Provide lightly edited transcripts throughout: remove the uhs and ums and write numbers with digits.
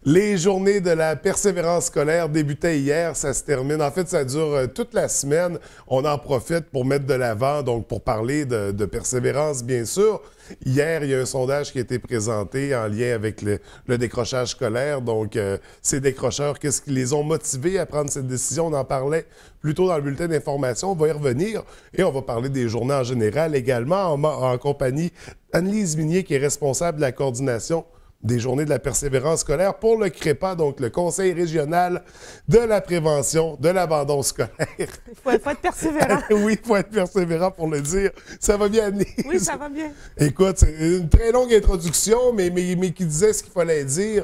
Les journées de la persévérance scolaire débutaient hier, ça se termine. En fait, ça dure toute la semaine. On en profite pour mettre de l'avant, donc pour parler de persévérance, bien sûr. Hier, il y a un sondage qui a été présenté en lien avec le décrochage scolaire. Donc, ces décrocheurs, qu'est-ce qui les ont motivés à prendre cette décision? On en parlait plus tôt dans le bulletin d'information. On va y revenir et on va parler des journées en général également en compagnie d'Anne-Lise Minier, qui est responsable de la coordination des journées de la persévérance scolaire pour le CREPA, donc le Conseil régional de la prévention de l'abandon scolaire. Il faut être persévérant. Oui, il faut être persévérant pour le dire. Ça va bien, Anne-Lise? Oui, ça va bien. Écoute, c'est une très longue introduction, mais qui disait ce qu'il fallait dire.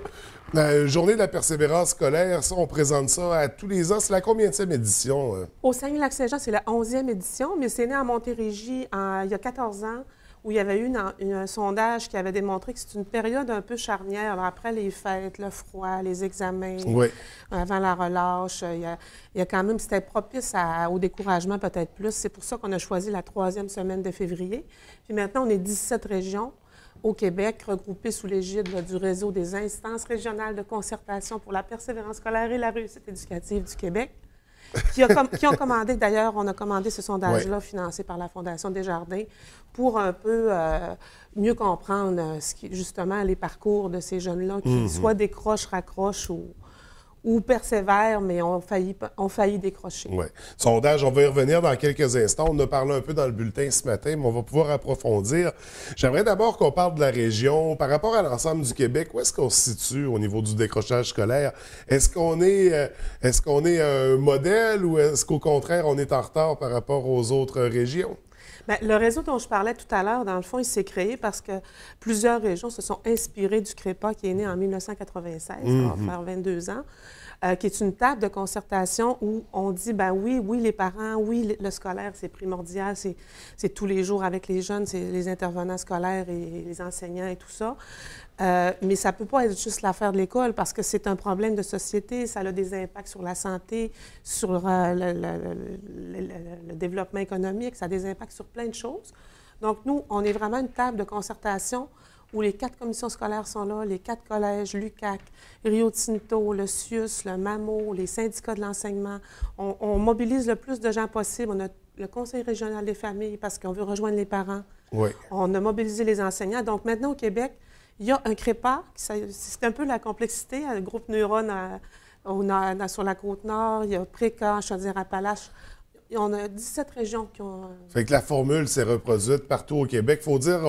La journée de la persévérance scolaire, ça, on présente ça à tous les ans. C'est la combienième édition? Au Saguenay-Lac-Saint-Jean, c'est la 11e édition, mais c'est né à Montérégie il y a 14 ans, où il y avait eu un sondage qui avait démontré que c'est une période un peu charnière. Alors, après les fêtes, le froid, les examens, avant la relâche, il y a quand même, c'était propice au découragement peut-être plus. C'est pour ça qu'on a choisi la 3e semaine de février. Puis maintenant, on est 17 régions au Québec, regroupées sous l'égide du réseau des instances régionales de concertation pour la persévérance scolaire et la réussite éducative du Québec. Qui ont commandé, d'ailleurs, on a commandé ce sondage-là financé par la Fondation Desjardins pour un peu mieux comprendre justement les parcours de ces jeunes-là qui soit décrochent, raccrochent ou persévèrent, mais ont failli décrocher. Oui. Sondage, on va y revenir dans quelques instants. On a parlé un peu dans le bulletin ce matin, mais on va pouvoir approfondir. J'aimerais d'abord qu'on parle de la région. Par rapport à l'ensemble du Québec, où est-ce qu'on se situe au niveau du décrochage scolaire? Est-ce qu'on est un modèle ou est-ce qu'au contraire, on est en retard par rapport aux autres régions? Bien, le réseau dont je parlais tout à l'heure, dans le fond, il s'est créé parce que plusieurs régions se sont inspirées du CREPA qui est né en 1996, ça va faire 22 ans, qui est une table de concertation où on dit, ben oui, les parents, oui, le scolaire, c'est primordial, c'est tous les jours avec les jeunes, c'est les intervenants scolaires et les enseignants et tout ça. Mais ça ne peut pas être juste l'affaire de l'école parce que c'est un problème de société, ça a des impacts sur la santé, sur le développement économique, ça a des impacts sur plein de choses. Donc, nous, on est vraiment une table de concertation où les 4 commissions scolaires sont là, les 4 collèges, l'UQAC, Rio Tinto, le CIUS, le MAMO, les syndicats de l'enseignement. On mobilise le plus de gens possible. On a le Conseil régional des familles parce qu'on veut rejoindre les parents. Oui. On a mobilisé les enseignants. Donc, maintenant, au Québec, il y a un CREPA, c'est un peu la complexité, le groupe Neuron sur la Côte-Nord, il y a Préca, Chaudière-Appalaches. On a 17 régions qui ont... Fait que la formule s'est reproduite partout au Québec. Il faut dire,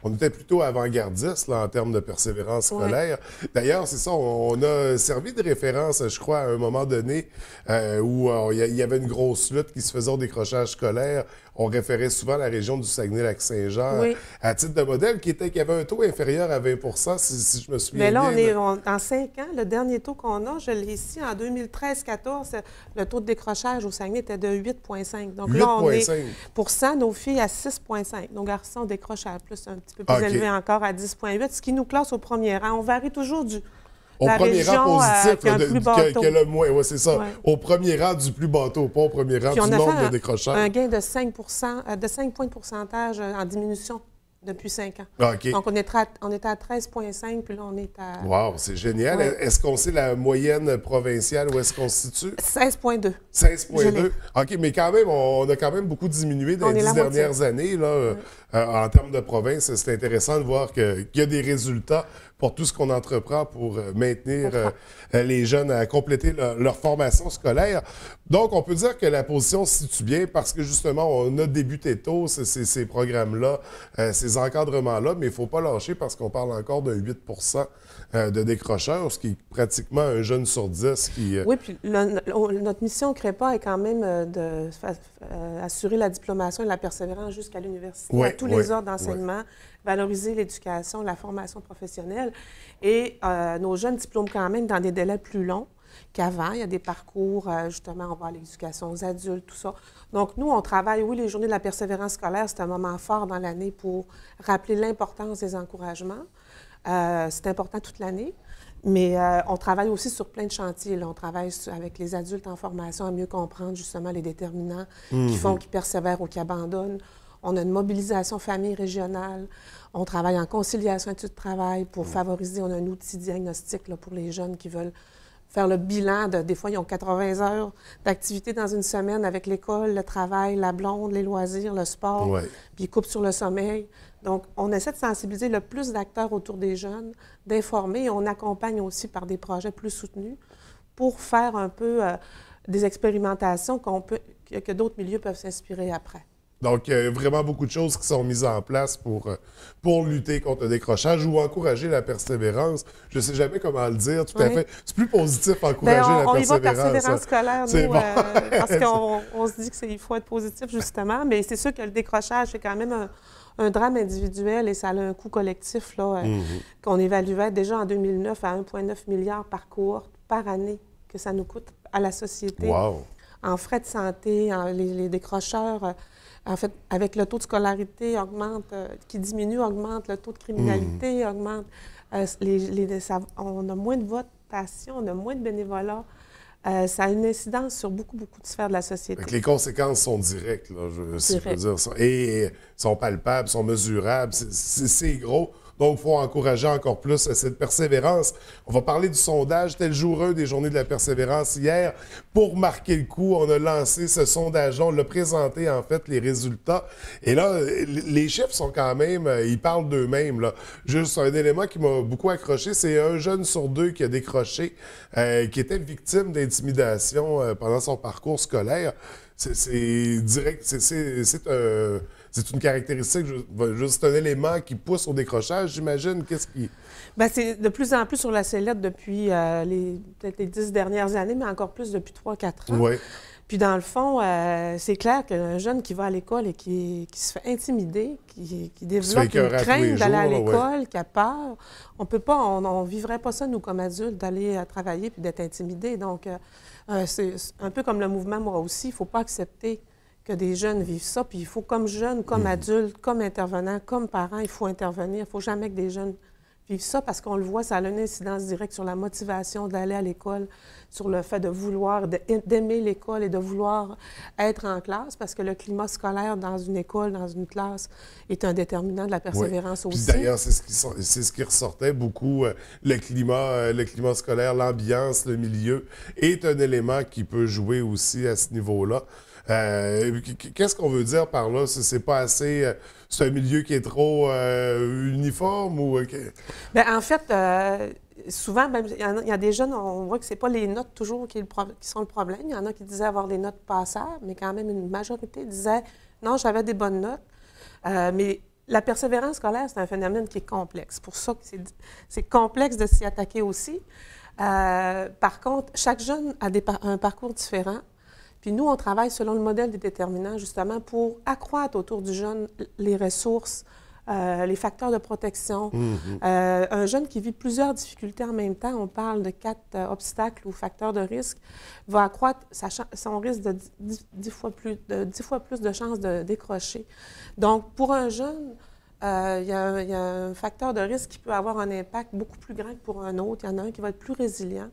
on était plutôt avant-gardiste en termes de persévérance scolaire. Ouais. D'ailleurs, c'est ça, on a servi de référence, je crois, à un moment donné, où il y avait une grosse lutte qui se faisait au décrochage scolaire. On référait souvent à la région du Saguenay-Lac-Saint-Jean à titre de modèle qui avait un taux inférieur à 20 si je me souviens bien. Mais là, en 5 ans, le dernier taux qu'on a, je l'ai ici, en 2013-14, le taux de décrochage au Saguenay était de 8,5. Donc 8, là, on est pour ça, nos filles à 6,5. Nos garçons décrochent à un petit peu plus élevé encore à 10,8, ce qui nous classe au premier rang. On varie toujours au premier rang positif, que le moins. Oui, c'est ça. Ouais. Au premier rang du plus bas taux, pas au premier rang du nombre de décrocheurs. Un gain de 5 points de pourcentage en diminution depuis 5 ans. Okay. Donc, on était à 13,5, puis là, on est à... Wow, c'est génial. Ouais. Est-ce qu'on sait la moyenne provinciale, où est-ce qu'on se situe? 16,2. 16,2. OK, mais quand même, on a quand même beaucoup diminué dans les 10 dernières années. Là, en termes de province, c'est intéressant de voir qu'il y a des résultats pour tout ce qu'on entreprend pour maintenir les jeunes à compléter leur formation scolaire. Donc, on peut dire que la position se situe bien parce que, justement, on a débuté tôt ces programmes-là, ces encadrements-là, mais il ne faut pas lâcher parce qu'on parle encore de 8 de décrocheurs, ce qui est pratiquement un jeune sur 10 qui... Oui, puis notre mission au CREPA est quand même d'assurer la diplomation et la persévérance jusqu'à l'université, à tous les ordres d'enseignement, valoriser l'éducation, la formation professionnelle. Et nos jeunes diplôment quand même dans des délais plus longs qu'avant. Il y a des parcours, justement, on va à l'éducation aux adultes, tout ça. Donc, nous, on travaille, oui, les journées de la persévérance scolaire, c'est un moment fort dans l'année pour rappeler l'importance des encouragements. C'est important toute l'année, mais on travaille aussi sur plein de chantiers. Là. On travaille avec les adultes en formation à mieux comprendre justement les déterminants qui font qu'ils persévèrent ou qui abandonnent. On a une mobilisation famille régionale. On travaille en conciliation études-travail pour favoriser. On a un outil diagnostic là, pour les jeunes qui veulent faire le bilan des fois, ils ont 80 heures d'activité dans une semaine avec l'école, le travail, la blonde, les loisirs, le sport, puis ils coupent sur le sommeil. Donc, on essaie de sensibiliser le plus d'acteurs autour des jeunes, d'informer, et on accompagne aussi par des projets plus soutenus pour faire un peu des expérimentations que d'autres milieux peuvent s'inspirer après. Donc, il y a vraiment beaucoup de choses qui sont mises en place pour lutter contre le décrochage ou encourager la persévérance. Je ne sais jamais comment le dire, tout à fait. C'est plus positif, encourager la persévérance. On y va persévérance scolaire, nous, bon. parce qu'on se dit qu'il faut être positif, justement. Mais c'est sûr que le décrochage, c'est quand même un drame individuel et ça a un coût collectif là, qu'on évaluait déjà en 2009 à 1,9 milliard par cohorte par année que ça nous coûte à la société. Wow. En frais de santé, les décrocheurs... En fait, avec le taux de scolarité qui diminue, augmente, le taux de criminalité augmente. On a moins de votation, on a moins de bénévolat. Ça a une incidence sur beaucoup de sphères de la société. Les conséquences sont directes, là, si je veux dire. Et sont palpables, sont mesurables. C'est gros. Donc, il faut encourager encore plus cette persévérance. On va parler du sondage. C'était le jour 1 des Journées de la persévérance hier. Pour marquer le coup, on a lancé ce sondage-là. On l'a présenté, en fait, les résultats. Et là, les chiffres sont quand même... ils parlent d'eux-mêmes, là. Juste un élément qui m'a beaucoup accroché, c'est 1 jeune sur 2 qui a décroché, qui était victime d'intimidation pendant son parcours scolaire. C'est direct, c'est une caractéristique, juste un élément qui pousse au décrochage, j'imagine. Qu'est-ce qui... Bien, c'est de plus en plus sur la sellette depuis peut-être les 10 dernières années, mais encore plus depuis 3-4 ans. Oui. Puis dans le fond, c'est clair qu'un jeune qui va à l'école et qui se fait intimider, qui développe une crainte d'aller à l'école, qui a peur, on peut pas, on vivrait pas ça, nous, comme adultes, d'aller travailler puis d'être intimidés. Donc, c'est un peu comme le mouvement Moi aussi, il ne faut pas accepter que des jeunes vivent ça. Puis il faut, comme jeunes, comme adultes, comme intervenants, comme parents, il faut intervenir. Il ne faut jamais que des jeunes vivent ça parce qu'on le voit, ça a une incidence directe sur la motivation d'aller à l'école, sur le fait de vouloir, d'aimer l'école et de vouloir être en classe parce que le climat scolaire dans une école, dans une classe, est un déterminant de la persévérance aussi. Puis d'ailleurs, c'est ce qui ressortait beaucoup. Le climat scolaire, l'ambiance, le milieu est un élément qui peut jouer aussi à ce niveau-là. Qu'est-ce qu'on veut dire par là? C'est pas assez... c'est un milieu qui est trop uniforme ou... Bien, en fait, souvent, même, il y a des jeunes, on voit que c'est pas les notes toujours qui sont le problème. Il y en a qui disaient avoir des notes passables, mais quand même une majorité disait « Non, j'avais des bonnes notes. Mais la persévérance scolaire, c'est un phénomène qui est complexe. C'est pour ça que c'est complexe de s'y attaquer aussi. Par contre, chaque jeune a un parcours différent. Puis nous, on travaille selon le modèle des déterminants, justement, pour accroître autour du jeune les ressources, les facteurs de protection. Un jeune qui vit plusieurs difficultés en même temps, on parle de 4 obstacles ou facteurs de risque, va accroître son risque de 10 fois plus de chances de décrocher. Donc, pour un jeune, il y a un facteur de risque qui peut avoir un impact beaucoup plus grand que pour un autre. Il y en a un qui va être plus résilient.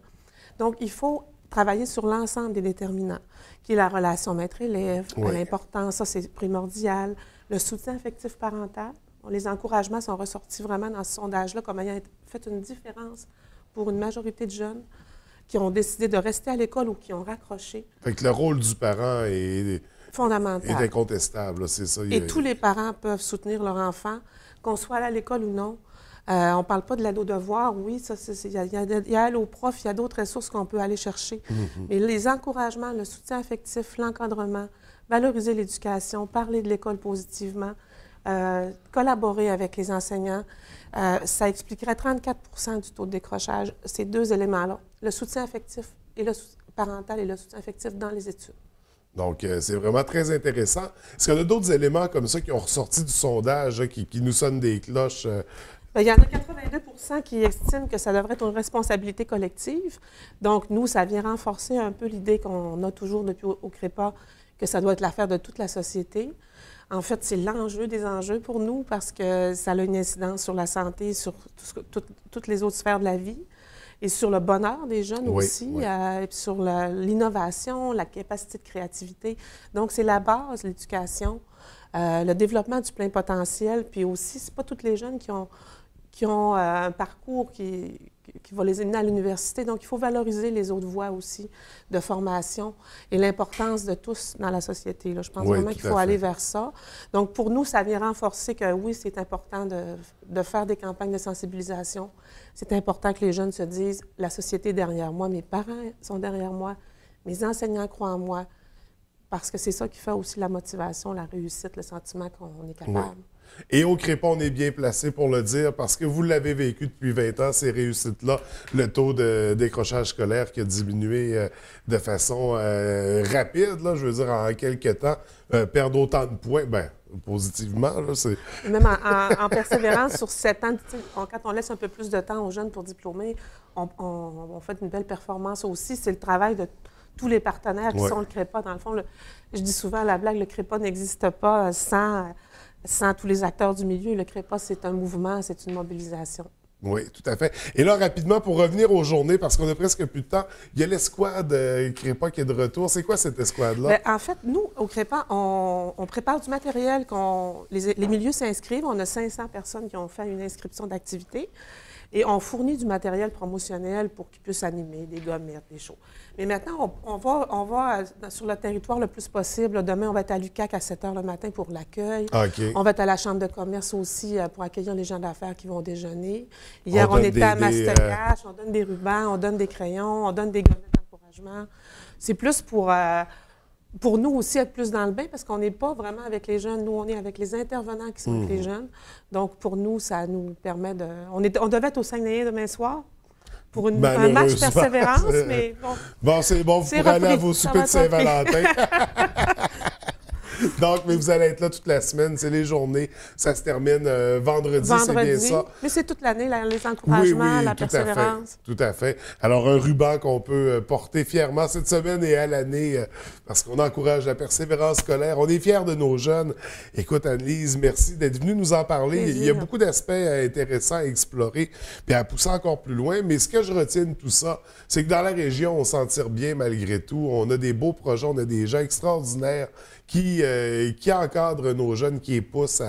Donc, il faut travailler sur l'ensemble des déterminants, qui est la relation maître-élève, l'importance, ça c'est primordial, le soutien affectif parental. Les encouragements sont ressortis vraiment dans ce sondage-là comme ayant fait une différence pour une majorité de jeunes qui ont décidé de rester à l'école ou qui ont raccroché. Fait que le rôle du parent est fondamental. Est incontestable, c'est ça. Et tous les parents peuvent soutenir leur enfant, qu'on soit allé à l'école ou non. On ne parle pas de l'ado-devoir, oui, il y a Allo-Prof, il y a d'autres ressources qu'on peut aller chercher. Mais les encouragements, le soutien affectif, l'encadrement, valoriser l'éducation, parler de l'école positivement, collaborer avec les enseignants, ça expliquerait 34 du taux de décrochage, ces 2 éléments-là, le soutien affectif et le parental et le soutien affectif dans les études. Donc, c'est vraiment très intéressant. Est-ce qu'il y a d'autres éléments comme ça qui ont ressorti du sondage, qui nous sonnent des cloches? Bien, il y en a 82 qui estiment que ça devrait être une responsabilité collective. Donc, nous, ça vient renforcer un peu l'idée qu'on a toujours depuis au CREPA, que ça doit être l'affaire de toute la société. En fait, c'est l'enjeu des enjeux pour nous parce que ça a une incidence sur la santé, sur toutes les autres sphères de la vie et sur le bonheur des jeunes aussi, et puis sur l'innovation, la capacité de créativité. Donc, c'est la base, l'éducation. le développement du plein potentiel, puis aussi, c'est pas tous les jeunes qui ont un parcours qui va les amener à l'université. Donc, il faut valoriser les autres voies aussi de formation et l'importance de tous dans la société. Là. Je pense vraiment qu'il faut aller vers ça. Donc, pour nous, ça vient renforcer que oui, c'est important de faire des campagnes de sensibilisation. C'est important que les jeunes se disent, la société est derrière moi, mes parents sont derrière moi, mes enseignants croient en moi, parce que c'est ça qui fait aussi la motivation, la réussite, le sentiment qu'on est capable. Oui. Et au Crépa, on est bien placé pour le dire parce que vous l'avez vécu depuis 20 ans, ces réussites-là, le taux de décrochage scolaire qui a diminué de façon rapide, là, je veux dire, en quelques temps, perdre autant de points, bien, positivement, là, c'est... Même en persévérance sur 7 ans, quand on laisse un peu plus de temps aux jeunes pour diplômer, on fait une belle performance aussi. C'est le travail de tous les partenaires qui sont le Crépa. Dans le fond, je dis souvent à la blague, le Crépa n'existe pas sans tous les acteurs du milieu. Le Crépa, c'est un mouvement, c'est une mobilisation. Oui, tout à fait. Et là, rapidement, pour revenir aux journées, parce qu'on a presque plus de temps, il y a l'escouade Crépa qui est de retour. C'est quoi cette escouade-là? Bien, en fait, nous, au Crépa, on prépare du matériel. Les milieux s'inscrivent. On a 500 personnes qui ont fait une inscription d'activité. Et on fournit du matériel promotionnel pour qu'ils puissent animer des gommettes, des shows. Mais maintenant, on va sur le territoire le plus possible. Demain, on va être à l'UQAC à 7 h le matin pour l'accueil. Okay. On va être à la Chambre de commerce aussi pour accueillir les gens d'affaires qui vont déjeuner. Hier, on était à Mastercash, on donne des rubans, on donne des crayons, on donne des gommettes d'encouragement. C'est plus pour nous aussi être plus dans le bain, parce qu'on n'est pas vraiment avec les jeunes. Nous, on est avec les intervenants qui sont avec les jeunes. Donc, pour nous, ça nous permet de... On devait être au Saguenay demain soir pour un match persévérance, mais bon... Bon, c'est bon, vous pourrez aller à vos soupers de Saint-Valentin. Donc, mais vous allez être là toute la semaine, c'est les journées. Ça se termine vendredi, c'est bien ça. Mais c'est toute l'année, les encouragements, la persévérance. Tout à fait. Alors, un ruban qu'on peut porter fièrement cette semaine et à l'année, parce qu'on encourage la persévérance scolaire. On est fiers de nos jeunes. Écoute, Anne-Lise, merci d'être venue nous en parler. Plaisir. Il y a beaucoup d'aspects intéressants à explorer, puis à pousser encore plus loin. Mais ce que je retiens de tout ça, c'est que dans la région, on s'en tire bien malgré tout. On a des beaux projets, on a des gens extraordinaires qui encadrent nos jeunes, qui les poussent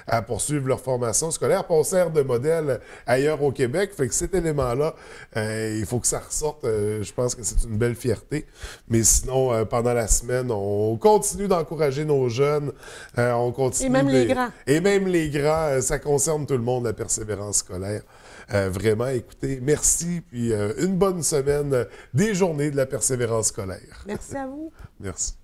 à poursuivre leur formation scolaire. Puis on sert de modèle ailleurs au Québec. Fait que cet élément-là, il faut que ça ressorte. Je pense que c'est une belle fierté. Mais sinon, pendant la semaine, on continue d'encourager nos jeunes. On continue et même les grands. Et même les grands. Ça concerne tout le monde, la persévérance scolaire. Vraiment, écoutez, merci. Puis une bonne semaine des journées de la persévérance scolaire. Merci à vous. Merci.